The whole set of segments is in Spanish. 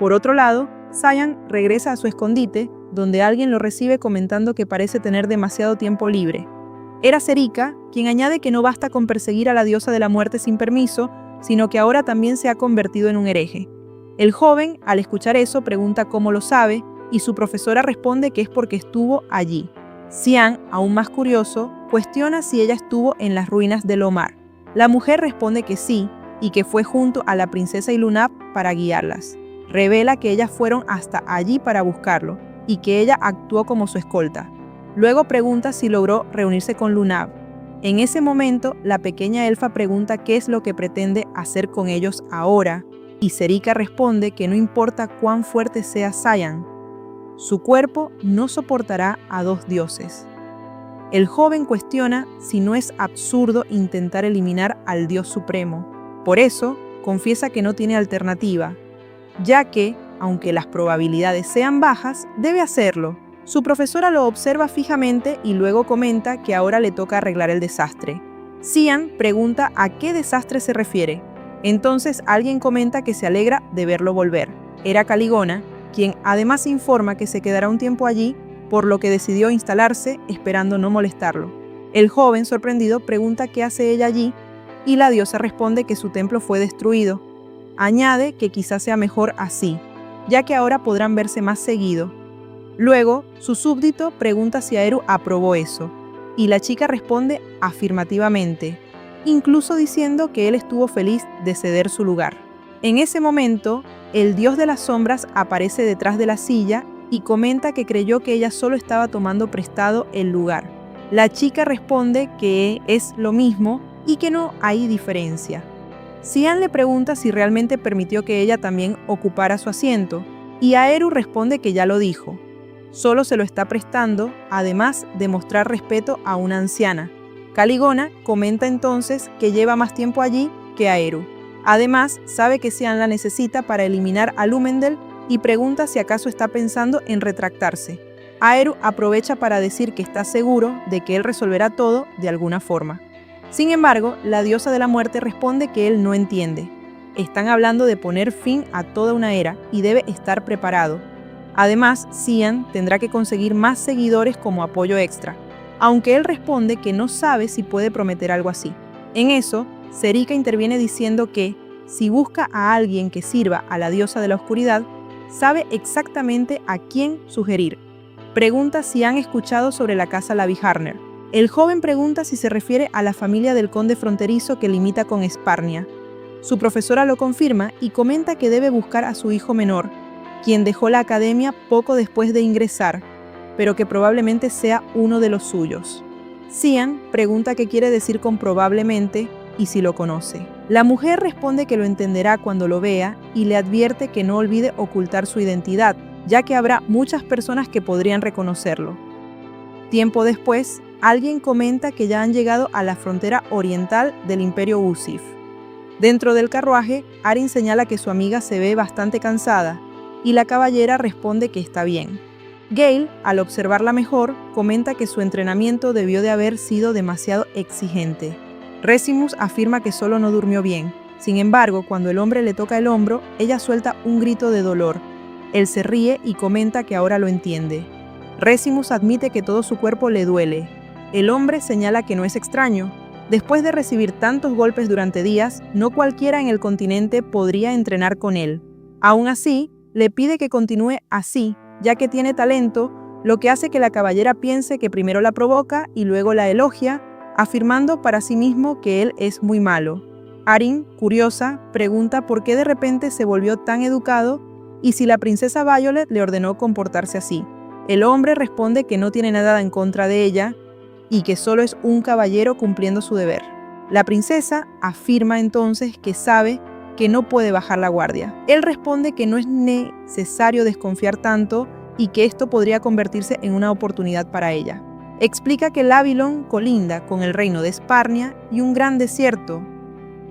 Por otro lado, Cyan regresa a su escondite, donde alguien lo recibe comentando que parece tener demasiado tiempo libre. Era Serika, quien añade que no basta con perseguir a la diosa de la muerte sin permiso, sino que ahora también se ha convertido en un hereje. El joven, al escuchar eso, pregunta cómo lo sabe, y su profesora responde que es porque estuvo allí. Cyan, aún más curioso, cuestiona si ella estuvo en las ruinas de Lomar. La mujer responde que sí, y que fue junto a la princesa y Lunab para guiarlas. Revela que ellas fueron hasta allí para buscarlo, y que ella actuó como su escolta. Luego pregunta si logró reunirse con Lunab. En ese momento, la pequeña elfa pregunta qué es lo que pretende hacer con ellos ahora, y Serika responde que no importa cuán fuerte sea Cyan, su cuerpo no soportará a dos dioses. El joven cuestiona si no es absurdo intentar eliminar al dios supremo. Por eso, confiesa que no tiene alternativa, ya que, aunque las probabilidades sean bajas, debe hacerlo. Su profesora lo observa fijamente y luego comenta que ahora le toca arreglar el desastre. Cyan pregunta a qué desastre se refiere. Entonces alguien comenta que se alegra de verlo volver. Era Caligona, quien además informa que se quedará un tiempo allí, por lo que decidió instalarse esperando no molestarlo. El joven, sorprendido, pregunta qué hace ella allí y la diosa responde que su templo fue destruido. Añade que quizás sea mejor así, ya que ahora podrán verse más seguido. Luego, su súbdito pregunta si Aeru aprobó eso, y la chica responde afirmativamente, incluso diciendo que él estuvo feliz de ceder su lugar. En ese momento, el dios de las sombras aparece detrás de la silla y comenta que creyó que ella solo estaba tomando prestado el lugar. La chica responde que es lo mismo y que no hay diferencia. Cyan le pregunta si realmente permitió que ella también ocupara su asiento, y Aeru responde que ya lo dijo. Solo se lo está prestando, además de mostrar respeto a una anciana. Caligona comenta entonces que lleva más tiempo allí que Aeru. Además, sabe que Cyan la necesita para eliminar a Lumendel y pregunta si acaso está pensando en retractarse. Aeru aprovecha para decir que está seguro de que él resolverá todo de alguna forma. Sin embargo, la diosa de la muerte responde que él no entiende. Están hablando de poner fin a toda una era y debe estar preparado. Además, Cyan tendrá que conseguir más seguidores como apoyo extra, aunque él responde que no sabe si puede prometer algo así. En eso, Serika interviene diciendo que, si busca a alguien que sirva a la diosa de la oscuridad, sabe exactamente a quién sugerir. Pregunta si han escuchado sobre la casa Laviharner. El joven pregunta si se refiere a la familia del conde fronterizo que limita con Esparnia. Su profesora lo confirma y comenta que debe buscar a su hijo menor, quien dejó la academia poco después de ingresar, pero que probablemente sea uno de los suyos. Cyan pregunta qué quiere decir con probablemente y si lo conoce. La mujer responde que lo entenderá cuando lo vea y le advierte que no olvide ocultar su identidad, ya que habrá muchas personas que podrían reconocerlo. Tiempo después, alguien comenta que ya han llegado a la frontera oriental del Imperio Usif. Dentro del carruaje, Arin señala que su amiga se ve bastante cansada, y la caballera responde que está bien. Gale, al observarla mejor, comenta que su entrenamiento debió de haber sido demasiado exigente. Resimus afirma que solo no durmió bien. Sin embargo, cuando el hombre le toca el hombro, ella suelta un grito de dolor. Él se ríe y comenta que ahora lo entiende. Resimus admite que todo su cuerpo le duele. El hombre señala que no es extraño. Después de recibir tantos golpes durante días, no cualquiera en el continente podría entrenar con él. Aún así, le pide que continúe así, ya que tiene talento, lo que hace que la caballera piense que primero la provoca y luego la elogia, afirmando para sí mismo que él es muy malo. Arin, curiosa, pregunta por qué de repente se volvió tan educado y si la princesa Violet le ordenó comportarse así. El hombre responde que no tiene nada en contra de ella y que solo es un caballero cumpliendo su deber. La princesa afirma entonces que sabe que no puede bajar la guardia. Él responde que no es necesario desconfiar tanto y que esto podría convertirse en una oportunidad para ella. Explica que Lavilon colinda con el reino de Esparnia y un gran desierto.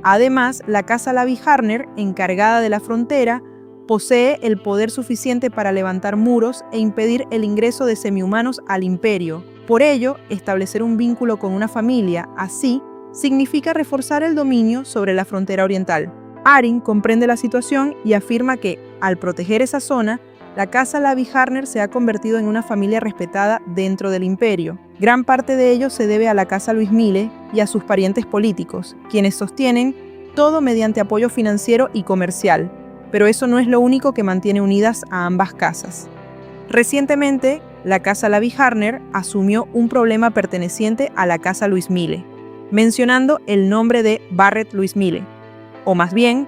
Además, la casa Laviharner, encargada de la frontera, posee el poder suficiente para levantar muros e impedir el ingreso de semihumanos al imperio. Por ello, establecer un vínculo con una familia así significa reforzar el dominio sobre la frontera oriental. Arin comprende la situación y afirma que, al proteger esa zona, la casa Lavie-Harner se ha convertido en una familia respetada dentro del imperio. Gran parte de ello se debe a la casa Louis Mille y a sus parientes políticos, quienes sostienen todo mediante apoyo financiero y comercial. Pero eso no es lo único que mantiene unidas a ambas casas. Recientemente, la casa Lavie-Harner asumió un problema perteneciente a la casa Louis Mille, mencionando el nombre de Barrett Louis Mille, o más bien,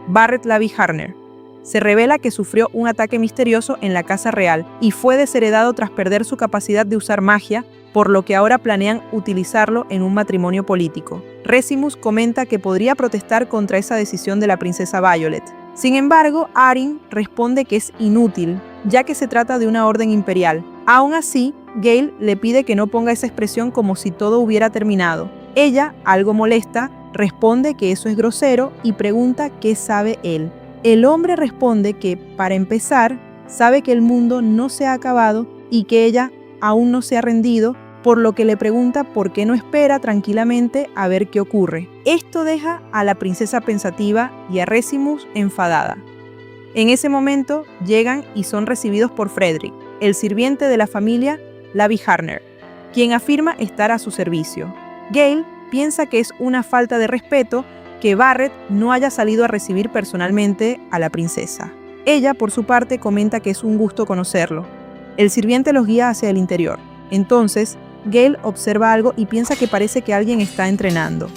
Barrett Lavie-Harner. Se revela que sufrió un ataque misterioso en la casa real y fue desheredado tras perder su capacidad de usar magia, por lo que ahora planean utilizarlo en un matrimonio político. Resimus comenta que podría protestar contra esa decisión de la princesa Violet. Sin embargo, Arryn responde que es inútil, ya que se trata de una orden imperial. Aún así, Gale le pide que no ponga esa expresión como si todo hubiera terminado. Ella, algo molesta, responde que eso es grosero y pregunta qué sabe él. El hombre responde que, para empezar, sabe que el mundo no se ha acabado y que ella aún no se ha rendido, por lo que le pregunta por qué no espera tranquilamente a ver qué ocurre. Esto deja a la princesa pensativa y a Resimus enfadada. En ese momento llegan y son recibidos por Frederick, el sirviente de la familia Lavie-Harner, quien afirma estar a su servicio. Gale piensa que es una falta de respeto que Barrett no haya salido a recibir personalmente a la princesa. Ella, por su parte, comenta que es un gusto conocerlo. El sirviente los guía hacia el interior. Entonces, Gale observa algo y piensa que parece que alguien está entrenando.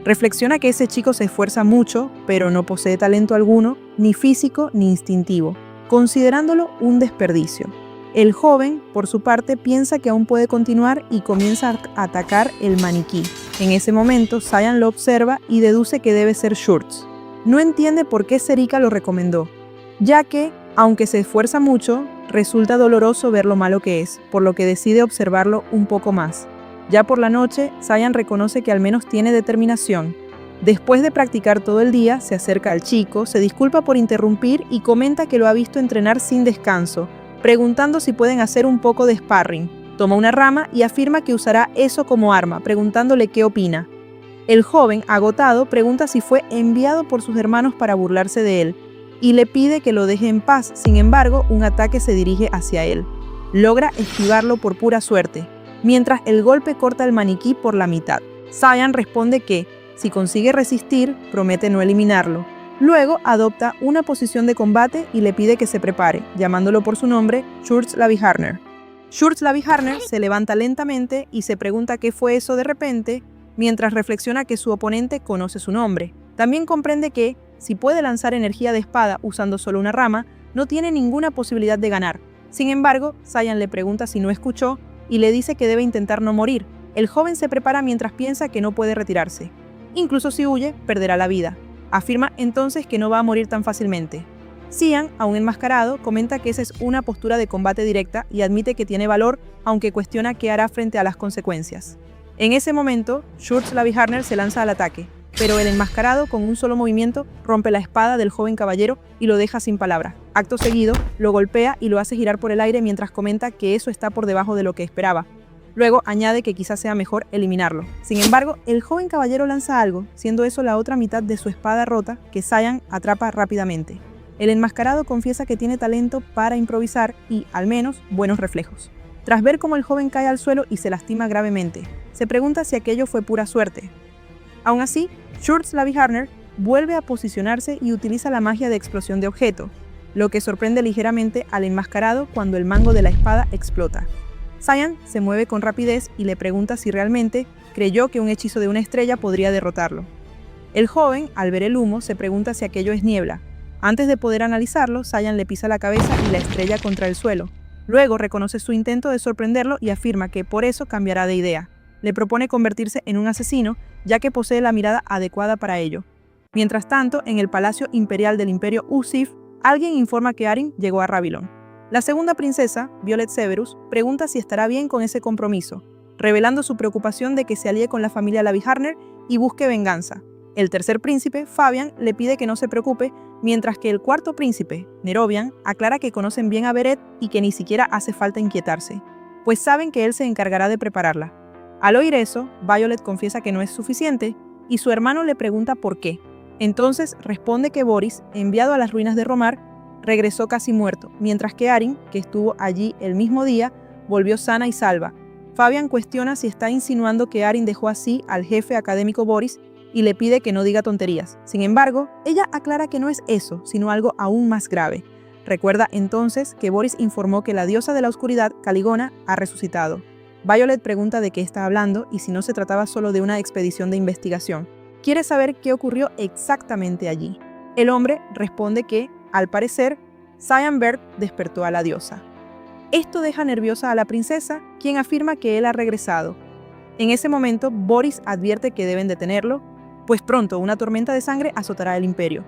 Reflexiona que ese chico se esfuerza mucho, pero no posee talento alguno, ni físico ni instintivo, considerándolo un desperdicio. El joven, por su parte, piensa que aún puede continuar y comienza a atacar el maniquí. En ese momento, Cyan lo observa y deduce que debe ser Schurz. No entiende por qué Serika lo recomendó, ya que, aunque se esfuerza mucho, resulta doloroso ver lo malo que es, por lo que decide observarlo un poco más. Ya por la noche, Cyan reconoce que al menos tiene determinación. Después de practicar todo el día, se acerca al chico, se disculpa por interrumpir y comenta que lo ha visto entrenar sin descanso, preguntando si pueden hacer un poco de sparring. Toma una rama y afirma que usará eso como arma, preguntándole qué opina. El joven, agotado, pregunta si fue enviado por sus hermanos para burlarse de él, y le pide que lo deje en paz. Sin embargo, un ataque se dirige hacia él. Logra esquivarlo por pura suerte, mientras el golpe corta el maniquí por la mitad. Cyan responde que, si consigue resistir, promete no eliminarlo. Luego adopta una posición de combate y le pide que se prepare, llamándolo por su nombre, Schurz Lavie-Harner. Schurz Lavie-Harner se levanta lentamente y se pregunta qué fue eso de repente, mientras reflexiona que su oponente conoce su nombre. También comprende que, si puede lanzar energía de espada usando solo una rama, no tiene ninguna posibilidad de ganar. Sin embargo, Cyan le pregunta si no escuchó y le dice que debe intentar no morir. El joven se prepara mientras piensa que no puede retirarse. Incluso si huye, perderá la vida. Afirma entonces que no va a morir tan fácilmente. Cyan, aún enmascarado, comenta que esa es una postura de combate directa y admite que tiene valor, aunque cuestiona qué hará frente a las consecuencias. En ese momento, Schurz Lavie-Harner se lanza al ataque, pero el enmascarado, con un solo movimiento, rompe la espada del joven caballero y lo deja sin palabra. Acto seguido, lo golpea y lo hace girar por el aire mientras comenta que eso está por debajo de lo que esperaba. Luego añade que quizás sea mejor eliminarlo. Sin embargo, el joven caballero lanza algo, siendo eso la otra mitad de su espada rota, que Cyan atrapa rápidamente. El enmascarado confiesa que tiene talento para improvisar y, al menos, buenos reflejos. Tras ver cómo el joven cae al suelo y se lastima gravemente, se pregunta si aquello fue pura suerte. Aún así, Schurz Lavie-Harner vuelve a posicionarse y utiliza la magia de explosión de objeto, lo que sorprende ligeramente al enmascarado cuando el mango de la espada explota. Cyan se mueve con rapidez y le pregunta si realmente creyó que un hechizo de una estrella podría derrotarlo. El joven, al ver el humo, se pregunta si aquello es niebla. Antes de poder analizarlo, Cyan le pisa la cabeza y la estrella contra el suelo. Luego reconoce su intento de sorprenderlo y afirma que por eso cambiará de idea. Le propone convertirse en un asesino, ya que posee la mirada adecuada para ello. Mientras tanto, en el Palacio Imperial del Imperio Usif, alguien informa que Arryn llegó a Ravilon. La segunda princesa, Violet Severus, pregunta si estará bien con ese compromiso, revelando su preocupación de que se alíe con la familia Lavie-Harner y busque venganza. El tercer príncipe, Fabian, le pide que no se preocupe, mientras que el cuarto príncipe, Nerobian, aclara que conocen bien a Beret y que ni siquiera hace falta inquietarse, pues saben que él se encargará de prepararla. Al oír eso, Violet confiesa que no es suficiente y su hermano le pregunta por qué. Entonces responde que Boris, enviado a las ruinas de Romar, regresó casi muerto, mientras que Arin, que estuvo allí el mismo día, volvió sana y salva. Fabian cuestiona si está insinuando que Arin dejó así al jefe académico Boris y le pide que no diga tonterías. Sin embargo, ella aclara que no es eso, sino algo aún más grave. Recuerda entonces que Boris informó que la diosa de la oscuridad, Caligona, ha resucitado. Violet pregunta de qué está hablando y si no se trataba solo de una expedición de investigación. Quiere saber qué ocurrió exactamente allí. El hombre responde que, al parecer, Cyan Bird despertó a la diosa. Esto deja nerviosa a la princesa, quien afirma que él ha regresado. En ese momento, Boris advierte que deben detenerlo, pues pronto una tormenta de sangre azotará el imperio.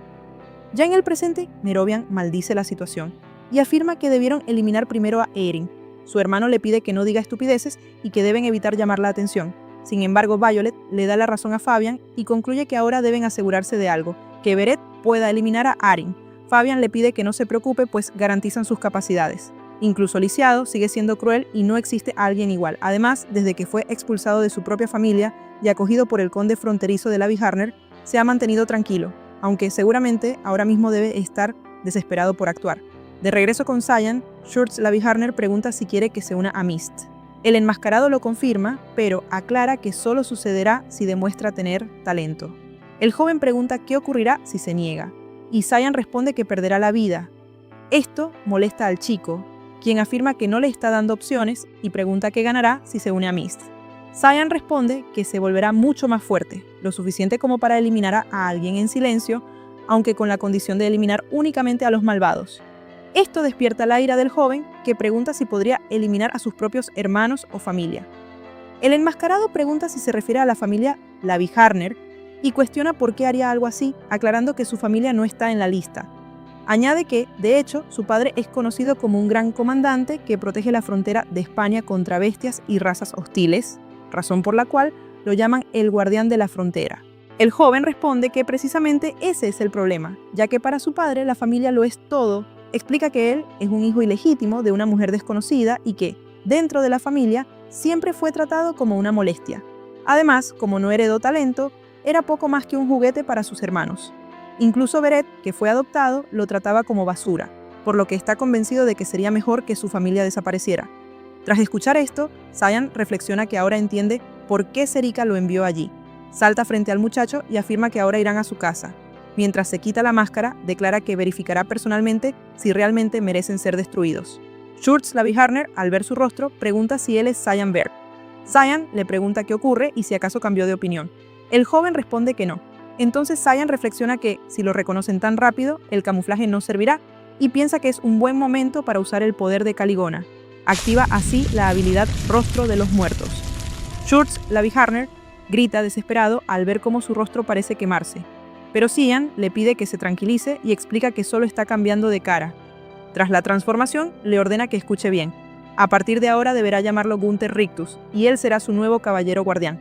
Ya en el presente, Merovian maldice la situación y afirma que debieron eliminar primero a Erin. Su hermano le pide que no diga estupideces y que deben evitar llamar la atención. Sin embargo, Violet le da la razón a Fabian y concluye que ahora deben asegurarse de algo, que Beret pueda eliminar a Arin. Fabian le pide que no se preocupe, pues garantizan sus capacidades. Incluso lisiado, sigue siendo cruel y no existe alguien igual. Además, desde que fue expulsado de su propia familia y acogido por el conde fronterizo de la Viharner, se ha mantenido tranquilo, aunque seguramente ahora mismo debe estar desesperado por actuar. De regreso con Cyan, Schurz la Viharner pregunta si quiere que se una a Mist. El enmascarado lo confirma, pero aclara que solo sucederá si demuestra tener talento. El joven pregunta qué ocurrirá si se niega, y Cyan responde que perderá la vida. Esto molesta al chico, quien afirma que no le está dando opciones y pregunta qué ganará si se une a Mist. Cyan responde que se volverá mucho más fuerte, lo suficiente como para eliminar a alguien en silencio, aunque con la condición de eliminar únicamente a los malvados. Esto despierta la ira del joven, que pregunta si podría eliminar a sus propios hermanos o familia. El enmascarado pregunta si se refiere a la familia la Viharner y cuestiona por qué haría algo así, aclarando que su familia no está en la lista. Añade que, de hecho, su padre es conocido como un gran comandante que protege la frontera de España contra bestias y razas hostiles, razón por la cual lo llaman el guardián de la frontera. El joven responde que precisamente ese es el problema, ya que para su padre la familia lo es todo. Explica que él es un hijo ilegítimo de una mujer desconocida y que, dentro de la familia, siempre fue tratado como una molestia. Además, como no heredó talento, era poco más que un juguete para sus hermanos. Incluso Beret, que fue adoptado, lo trataba como basura, por lo que está convencido de que sería mejor que su familia desapareciera. Tras escuchar esto, Cyan reflexiona que ahora entiende por qué Serika lo envió allí. Salta frente al muchacho y afirma que ahora irán a su casa. Mientras se quita la máscara, declara que verificará personalmente si realmente merecen ser destruidos. Schurz la Viharner, al ver su rostro, pregunta si él es Cyan Bird. Cyan le pregunta qué ocurre y si acaso cambió de opinión. El joven responde que no. Entonces Cyan reflexiona que, si lo reconocen tan rápido, el camuflaje no servirá y piensa que es un buen momento para usar el poder de Caligona. Activa así la habilidad Rostro de los Muertos. Schurz la Viharner grita desesperado al ver cómo su rostro parece quemarse. Pero Cyan le pide que se tranquilice y explica que solo está cambiando de cara. Tras la transformación, le ordena que escuche bien. A partir de ahora deberá llamarlo Gunther Rictus, y él será su nuevo caballero guardián.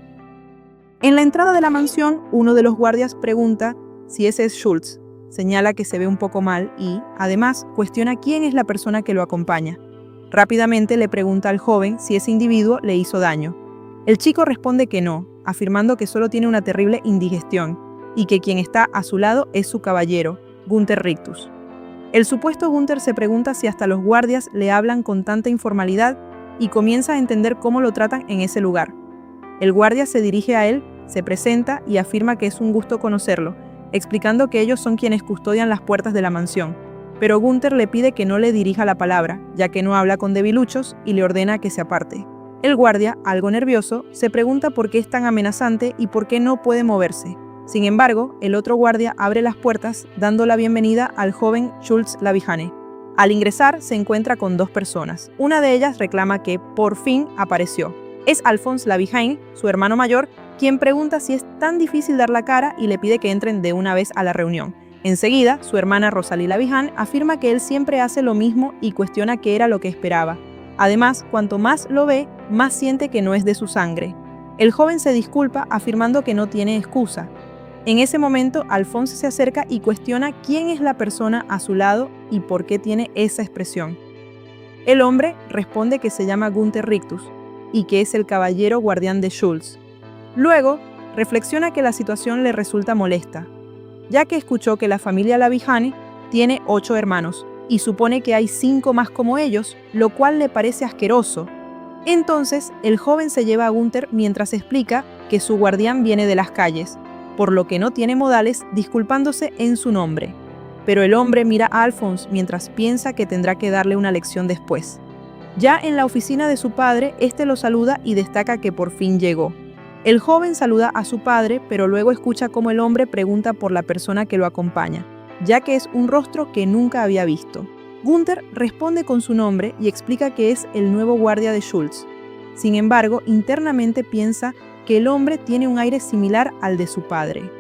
En la entrada de la mansión, uno de los guardias pregunta si ese es Schultz. Señala que se ve un poco mal y, además, cuestiona quién es la persona que lo acompaña. Rápidamente le pregunta al joven si ese individuo le hizo daño. El chico responde que no, afirmando que solo tiene una terrible indigestión y que quien está a su lado es su caballero, Gunther Rictus. El supuesto Gunther se pregunta si hasta los guardias le hablan con tanta informalidad y comienza a entender cómo lo tratan en ese lugar. El guardia se dirige a él, se presenta y afirma que es un gusto conocerlo, explicando que ellos son quienes custodian las puertas de la mansión. Pero Gunther le pide que no le dirija la palabra, ya que no habla con debiluchos, y le ordena que se aparte. El guardia, algo nervioso, se pregunta por qué es tan amenazante y por qué no puede moverse. Sin embargo, el otro guardia abre las puertas, dando la bienvenida al joven Schultz la Viharner. Al ingresar, se encuentra con dos personas. Una de ellas reclama que, por fin, apareció. Es Alphonse la Viharner, su hermano mayor, quien pregunta si es tan difícil dar la cara y le pide que entren de una vez a la reunión. Enseguida, su hermana Rosalie la Viharner afirma que él siempre hace lo mismo y cuestiona qué era lo que esperaba. Además, cuanto más lo ve, más siente que no es de su sangre. El joven se disculpa afirmando que no tiene excusa. En ese momento, Alphonse se acerca y cuestiona quién es la persona a su lado y por qué tiene esa expresión. El hombre responde que se llama Gunther Rictus y que es el caballero guardián de Schultz. Luego, reflexiona que la situación le resulta molesta, ya que escuchó que la familia la Viharner tiene 8 hermanos, y supone que hay 5 más como ellos, lo cual le parece asqueroso. Entonces, el joven se lleva a Gunther mientras explica que su guardián viene de las calles, por lo que no tiene modales, disculpándose en su nombre. Pero el hombre mira a Alphonse mientras piensa que tendrá que darle una lección después. Ya en la oficina de su padre, este lo saluda y destaca que por fin llegó. El joven saluda a su padre, pero luego escucha cómo el hombre pregunta por la persona que lo acompaña, ya que es un rostro que nunca había visto. Gunther responde con su nombre y explica que es el nuevo guardia de Schultz. Sin embargo, internamente piensa que el hombre tiene un aire similar al de su padre.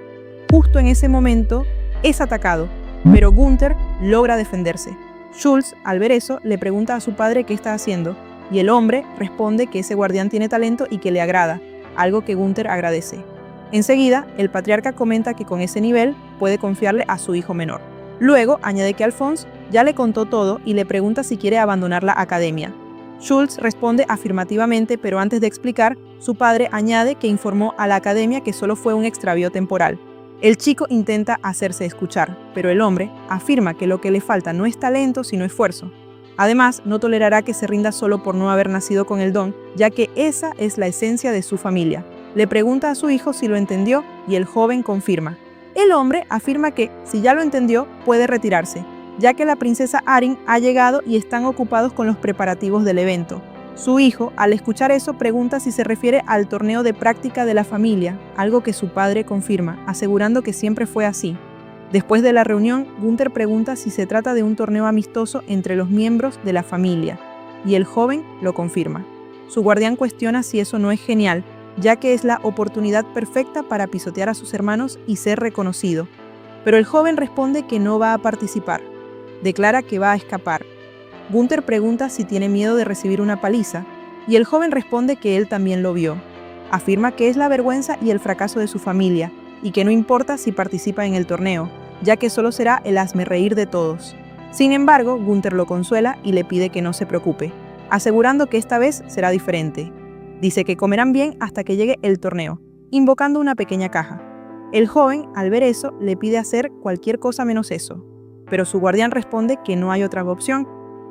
Justo en ese momento, es atacado, pero Gunther logra defenderse. Schultz, al ver eso, le pregunta a su padre qué está haciendo, y el hombre responde que ese guardián tiene talento y que le agrada, algo que Gunther agradece. Enseguida, el patriarca comenta que con ese nivel puede confiarle a su hijo menor. Luego, añade que Alphonse ya le contó todo y le pregunta si quiere abandonar la academia. Schultz responde afirmativamente, pero antes de explicar, su padre añade que informó a la academia que solo fue un extravío temporal. El chico intenta hacerse escuchar, pero el hombre afirma que lo que le falta no es talento, sino esfuerzo. Además, no tolerará que se rinda solo por no haber nacido con el don, ya que esa es la esencia de su familia. Le pregunta a su hijo si lo entendió y el joven confirma. El hombre afirma que, si ya lo entendió, puede retirarse, ya que la princesa Arin ha llegado y están ocupados con los preparativos del evento. Su hijo, al escuchar eso, pregunta si se refiere al torneo de práctica de la familia, algo que su padre confirma, asegurando que siempre fue así. Después de la reunión, Gunther pregunta si se trata de un torneo amistoso entre los miembros de la familia, y el joven lo confirma. Su guardián cuestiona si eso no es genial, ya que es la oportunidad perfecta para pisotear a sus hermanos y ser reconocido. Pero el joven responde que no va a participar. Declara que va a escapar. Gunther pregunta si tiene miedo de recibir una paliza, y el joven responde que él también lo vio. Afirma que es la vergüenza y el fracaso de su familia, y que no importa si participa en el torneo, ya que solo será el hazmerreír de todos. Sin embargo, Gunther lo consuela y le pide que no se preocupe, asegurando que esta vez será diferente. Dice que comerán bien hasta que llegue el torneo, invocando una pequeña caja. El joven, al ver eso, le pide hacer cualquier cosa menos eso, pero su guardián responde que no hay otra opción.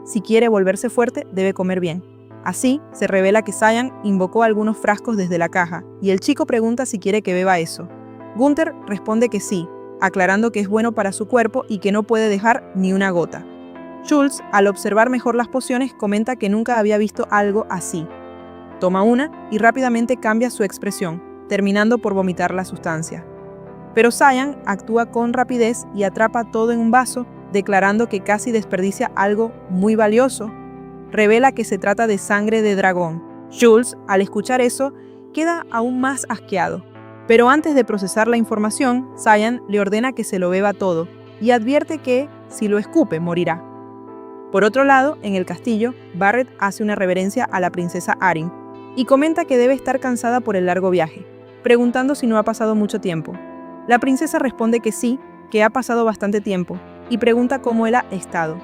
Si quiere volverse fuerte, debe comer bien. Así, se revela que Cyan invocó algunos frascos desde la caja, y el chico pregunta si quiere que beba eso. Gunther responde que sí, aclarando que es bueno para su cuerpo y que no puede dejar ni una gota. Schultz, al observar mejor las pociones, comenta que nunca había visto algo así. Toma una y rápidamente cambia su expresión, terminando por vomitar la sustancia. Pero Cyan actúa con rapidez y atrapa todo en un vaso, declarando que casi desperdicia algo muy valioso. Revela que se trata de sangre de dragón. Schultz, al escuchar eso, queda aún más asqueado. Pero antes de procesar la información, Cyan le ordena que se lo beba todo y advierte que, si lo escupe, morirá. Por otro lado, en el castillo, Barrett hace una reverencia a la princesa Arin y comenta que debe estar cansada por el largo viaje, preguntando si no ha pasado mucho tiempo. La princesa responde que sí, que ha pasado bastante tiempo, y pregunta cómo él ha estado.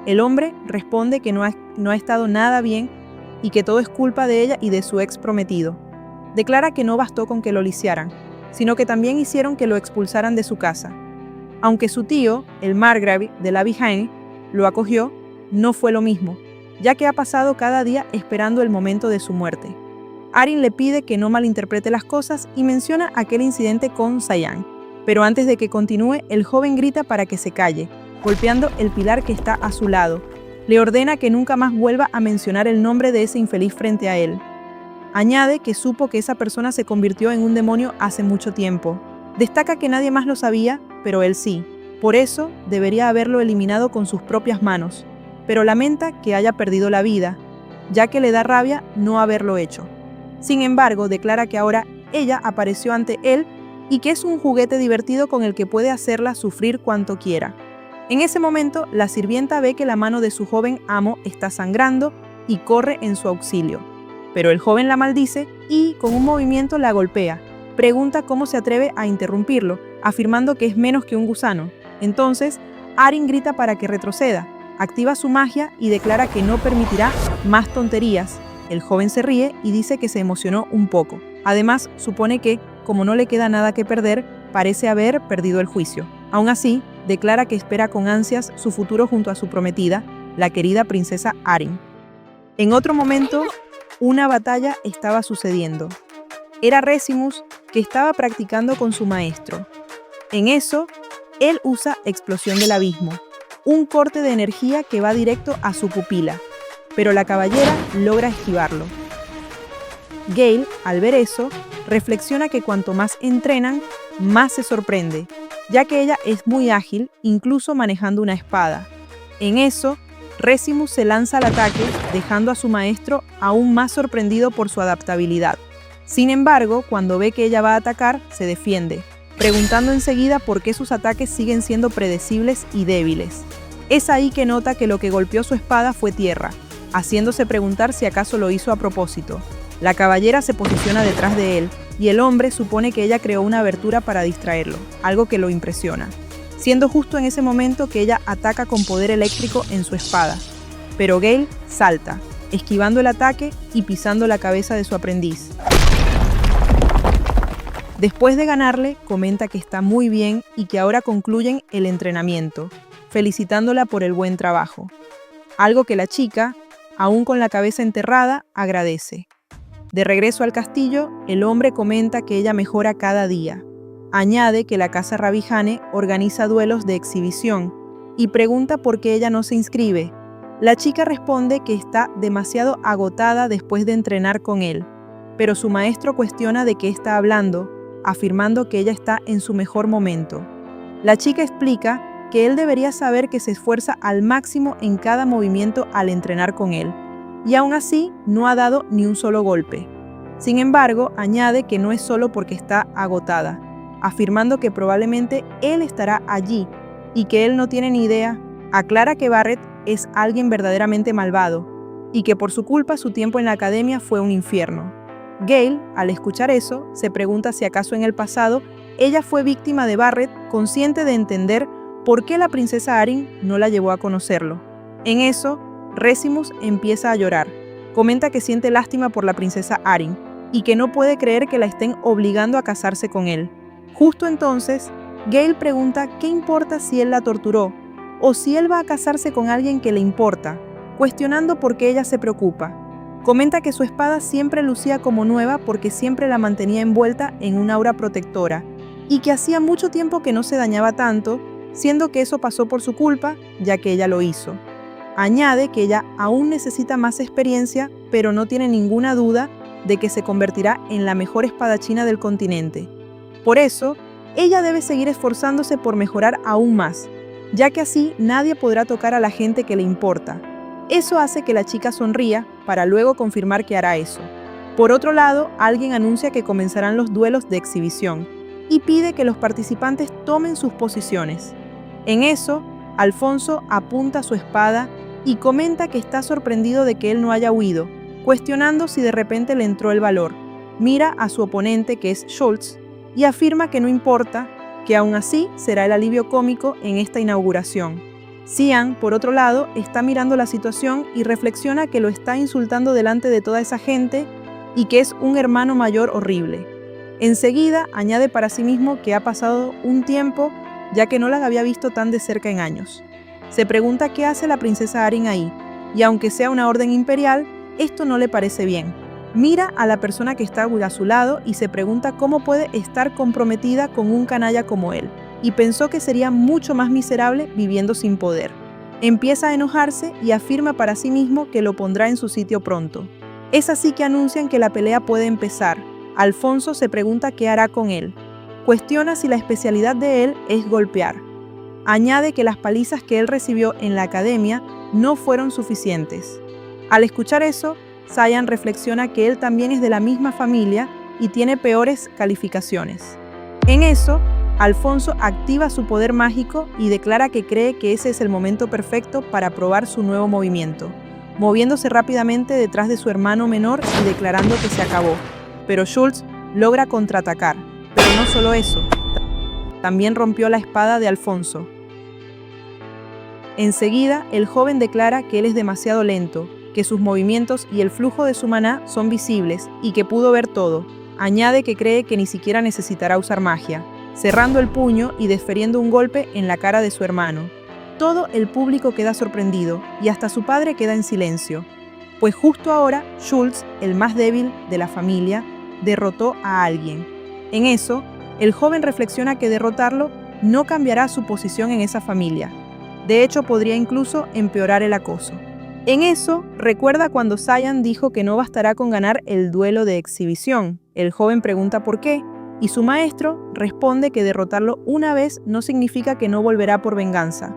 El hombre responde que no ha estado nada bien y que todo es culpa de ella y de su ex prometido. Declara que no bastó con que lo lisiaran, sino que también hicieron que lo expulsaran de su casa. Aunque su tío, el margrave de la Vihain, lo acogió, no fue lo mismo, ya que ha pasado cada día esperando el momento de su muerte. Arin le pide que no malinterprete las cosas y menciona aquel incidente con Cyan. Pero antes de que continúe, el joven grita para que se calle, golpeando el pilar que está a su lado. Le ordena que nunca más vuelva a mencionar el nombre de ese infeliz frente a él. Añade que supo que esa persona se convirtió en un demonio hace mucho tiempo. Destaca que nadie más lo sabía, pero él sí. Por eso, debería haberlo eliminado con sus propias manos. Pero lamenta que haya perdido la vida, ya que le da rabia no haberlo hecho. Sin embargo, declara que ahora ella apareció ante él y que es un juguete divertido con el que puede hacerla sufrir cuanto quiera. En ese momento, la sirvienta ve que la mano de su joven amo está sangrando y corre en su auxilio. Pero el joven la maldice y, con un movimiento, la golpea. Pregunta cómo se atreve a interrumpirlo, afirmando que es menos que un gusano. Entonces, Arin grita para que retroceda, activa su magia y declara que no permitirá más tonterías. El joven se ríe y dice que se emocionó un poco. Además, supone que, como no le queda nada que perder, parece haber perdido el juicio. Aún así, declara que espera con ansias su futuro junto a su prometida, la querida princesa Arin. En otro momento, una batalla estaba sucediendo. Era Récimus, que estaba practicando con su maestro. En eso, él usa Explosión del Abismo, un corte de energía que va directo a su pupila, pero la caballera logra esquivarlo. Gale, al ver eso, reflexiona que cuanto más entrenan, más se sorprende, ya que ella es muy ágil, incluso manejando una espada. En eso, Récimus se lanza al ataque, dejando a su maestro aún más sorprendido por su adaptabilidad. Sin embargo, cuando ve que ella va a atacar, se defiende, preguntando enseguida por qué sus ataques siguen siendo predecibles y débiles. Es ahí que nota que lo que golpeó su espada fue tierra, haciéndose preguntar si acaso lo hizo a propósito. La caballera se posiciona detrás de él, y el hombre supone que ella creó una abertura para distraerlo, algo que lo impresiona, siendo justo en ese momento que ella ataca con poder eléctrico en su espada. Pero Gale salta, esquivando el ataque y pisando la cabeza de su aprendiz. Después de ganarle, comenta que está muy bien y que ahora concluyen el entrenamiento, felicitándola por el buen trabajo. Algo que la chica, aún con la cabeza enterrada, agradece. De regreso al castillo, el hombre comenta que ella mejora cada día. Añade que la casa Rabi'jane organiza duelos de exhibición y pregunta por qué ella no se inscribe. La chica responde que está demasiado agotada después de entrenar con él, pero su maestro cuestiona de qué está hablando, afirmando que ella está en su mejor momento. La chica explica que él debería saber que se esfuerza al máximo en cada movimiento al entrenar con él, y aún así no ha dado ni un solo golpe. Sin embargo, añade que no es solo porque está agotada, afirmando que probablemente él estará allí y que él no tiene ni idea. Aclara que Barret es alguien verdaderamente malvado y que por su culpa su tiempo en la academia fue un infierno. Gale, al escuchar eso, se pregunta si acaso en el pasado ella fue víctima de Barret, consciente de entender por qué la princesa Arin no la llevó a conocerlo. En eso, Récimus empieza a llorar. Comenta que siente lástima por la princesa Arin y que no puede creer que la estén obligando a casarse con él. Justo entonces, Gale pregunta qué importa si él la torturó o si él va a casarse con alguien que le importa, cuestionando por qué ella se preocupa. Comenta que su espada siempre lucía como nueva porque siempre la mantenía envuelta en un aura protectora y que hacía mucho tiempo que no se dañaba tanto, siendo que eso pasó por su culpa, ya que ella lo hizo. Añade que ella aún necesita más experiencia, pero no tiene ninguna duda de que se convertirá en la mejor espadachina del continente. Por eso, ella debe seguir esforzándose por mejorar aún más, ya que así nadie podrá tocar a la gente que le importa. Eso hace que la chica sonría para luego confirmar que hará eso. Por otro lado, alguien anuncia que comenzarán los duelos de exhibición y pide que los participantes tomen sus posiciones. En eso, Alfonso apunta su espada y comenta que está sorprendido de que él no haya huido, cuestionando si de repente le entró el valor. Mira a su oponente, que es Schultz, y afirma que no importa, que aún así será el alivio cómico en esta inauguración. Cian, por otro lado, está mirando la situación y reflexiona que lo está insultando delante de toda esa gente y que es un hermano mayor horrible. Enseguida añade para sí mismo que ha pasado un tiempo, ya que no la había visto tan de cerca en años. Se pregunta qué hace la princesa Arin ahí, y aunque sea una orden imperial, esto no le parece bien. Mira a la persona que está a su lado y se pregunta cómo puede estar comprometida con un canalla como él, y pensó que sería mucho más miserable viviendo sin poder. Empieza a enojarse y afirma para sí mismo que lo pondrá en su sitio pronto. Es así que anuncian que la pelea puede empezar. Alfonso se pregunta qué hará con él. Cuestiona si la especialidad de él es golpear. Añade que las palizas que él recibió en la academia no fueron suficientes. Al escuchar eso, Cian reflexiona que él también es de la misma familia y tiene peores calificaciones. En eso, Alfonso activa su poder mágico y declara que cree que ese es el momento perfecto para probar su nuevo movimiento, moviéndose rápidamente detrás de su hermano menor y declarando que se acabó. Pero Schultz logra contraatacar. Pero no solo eso, también rompió la espada de Alfonso. Enseguida, el joven declara que él es demasiado lento, que sus movimientos y el flujo de su maná son visibles y que pudo ver todo. Añade que cree que ni siquiera necesitará usar magia. cerrando el puño y desferiendo un golpe en la cara de su hermano. Todo el público queda sorprendido y hasta su padre queda en silencio, pues justo ahora Schultz, el más débil de la familia, derrotó a alguien. En eso, el joven reflexiona que derrotarlo no cambiará su posición en esa familia. De hecho, podría incluso empeorar el acoso. En eso, recuerda cuando Saiyan dijo que no bastará con ganar el duelo de exhibición. El joven pregunta por qué, y su maestro responde que derrotarlo una vez no significa que no volverá por venganza.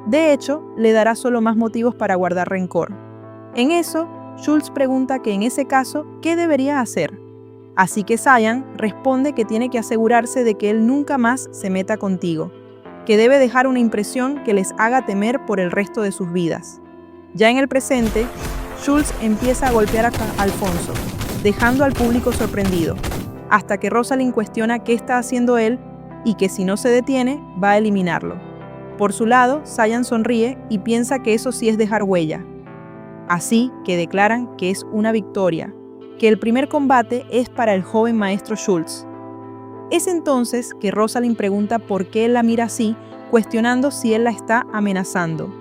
De hecho, le dará solo más motivos para guardar rencor. En eso, Schultz pregunta que en ese caso, ¿qué debería hacer? Así que Saiyan responde que tiene que asegurarse de que él nunca más se meta contigo, que debe dejar una impresión que les haga temer por el resto de sus vidas. Ya en el presente, Schultz empieza a golpear a Alfonso, dejando al público sorprendido, hasta que Rosalind cuestiona qué está haciendo él y que si no se detiene, va a eliminarlo. Por su lado, Saiyan sonríe y piensa que eso sí es dejar huella. Así que declaran que es una victoria, que el primer combate es para el joven maestro Schultz. Es entonces que Rosalind pregunta por qué él la mira así, cuestionando si él la está amenazando.